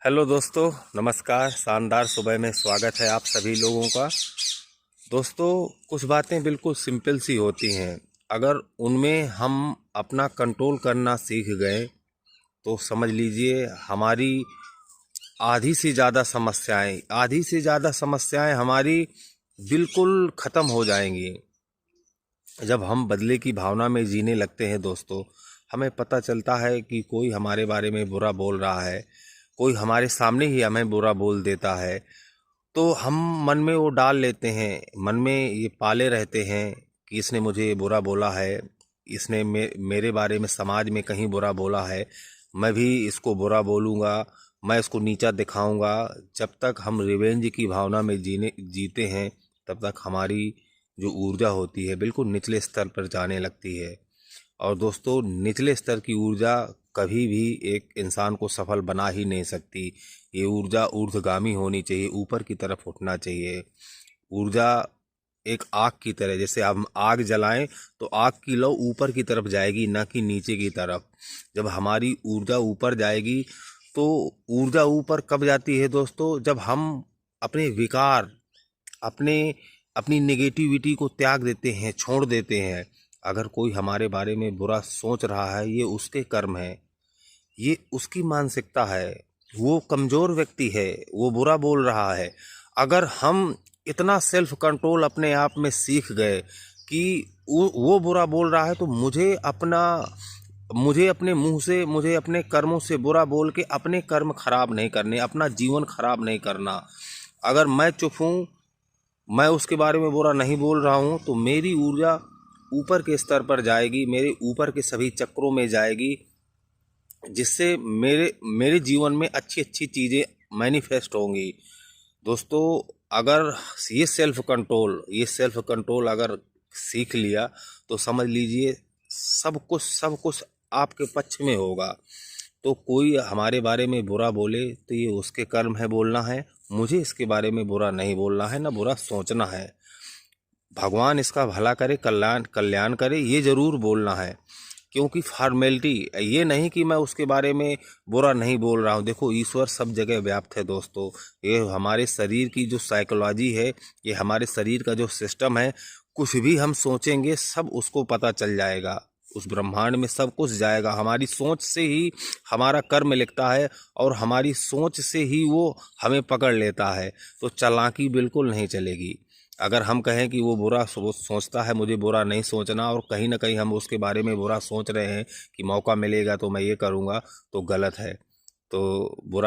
Hello दोस्तों, नमस्कार। शानदार सुबह में स्वागत है आप सभी लोगों का। दोस्तों, कुछ बातें बिल्कुल सिंपल सी होती हैं। अगर उनमें हम अपना कंट्रोल करना सीख गए तो समझ लीजिए हमारी आधी से ज़्यादा समस्याएं हमारी बिल्कुल ख़त्म हो जाएंगी। जब हम बदले की भावना में जीने लगते हैं दोस्तों, हमें पता चलता है कि कोई हमारे बारे में बुरा बोल रहा है, कोई हमारे सामने ही हमें बुरा बोल देता है, तो हम मन में वो डाल लेते हैं, मन में ये पाले रहते हैं कि इसने मुझे बुरा बोला है, इसने मेरे बारे में समाज में कहीं बुरा बोला है, मैं भी इसको बुरा बोलूँगा, मैं इसको नीचा दिखाऊंगा। जब तक हम रिवेंज की भावना में जीते हैं, तब तक हमारी जो ऊर्जा होती है बिल्कुल निचले स्तर पर जाने लगती है। और दोस्तों, निचले स्तर की ऊर्जा कभी भी एक इंसान को सफल बना ही नहीं सकती। ये ऊर्जा ऊर्ध्वगामी होनी चाहिए, ऊपर की तरफ उठना चाहिए। ऊर्जा एक आग की तरह, जैसे हम आग जलाएं तो आग की लौ ऊपर की तरफ जाएगी, ना कि नीचे की तरफ। जब हमारी ऊर्जा ऊपर जाएगी तो ऊर्जा ऊपर कब जाती है दोस्तों? जब हम अपने विकार, अपने अपनी नेगेटिविटी को त्याग देते हैं, छोड़ देते हैं। अगर कोई हमारे बारे में बुरा सोच रहा है, ये उसके कर्म है, ये उसकी मानसिकता है, वो कमज़ोर व्यक्ति है, वो बुरा बोल रहा है। अगर हम इतना सेल्फ कंट्रोल अपने आप में सीख गए कि वो बुरा बोल रहा है तो मुझे अपने मुंह से, मुझे अपने कर्मों से बुरा बोल के अपने कर्म खराब नहीं करने, अपना जीवन खराब नहीं करना। अगर मैं चुप हूँ, मैं उसके बारे में बुरा नहीं बोल रहा हूँ, तो मेरी ऊर्जा ऊपर के स्तर पर जाएगी, मेरे ऊपर के सभी चक्रों में जाएगी, जिससे मेरे मेरे जीवन में अच्छी अच्छी चीज़ें मैनिफेस्ट होंगी। दोस्तों, अगर ये सेल्फ कंट्रोल अगर सीख लिया तो समझ लीजिए सब कुछ आपके पक्ष में होगा। तो कोई हमारे बारे में बुरा बोले तो ये उसके कर्म है बोलना है, मुझे इसके बारे में बुरा नहीं बोलना है, ना बुरा सोचना है। भगवान इसका भला करे, कल्याण कल्याण करे, ये ज़रूर बोलना है। क्योंकि फॉर्मेलिटी ये नहीं कि मैं उसके बारे में बुरा नहीं बोल रहा हूँ। देखो, ईश्वर सब जगह व्याप्त है दोस्तों। ये हमारे शरीर की जो साइकोलॉजी है, ये हमारे शरीर का जो सिस्टम है, कुछ भी हम सोचेंगे सब उसको पता चल जाएगा। उस ब्रह्मांड में सब कुछ जाएगा। हमारी सोच से ही हमारा कर्म लिखता है और हमारी सोच से ही वो हमें पकड़ लेता है। तो चालाकी बिल्कुल नहीं चलेगी। अगर हम कहें कि वो बुरा सोचता है, मुझे बुरा नहीं सोचना, और कहीं ना कहीं हम उसके बारे में बुरा सोच रहे हैं कि मौका मिलेगा तो मैं ये करूँगा, तो गलत है। तो बुरा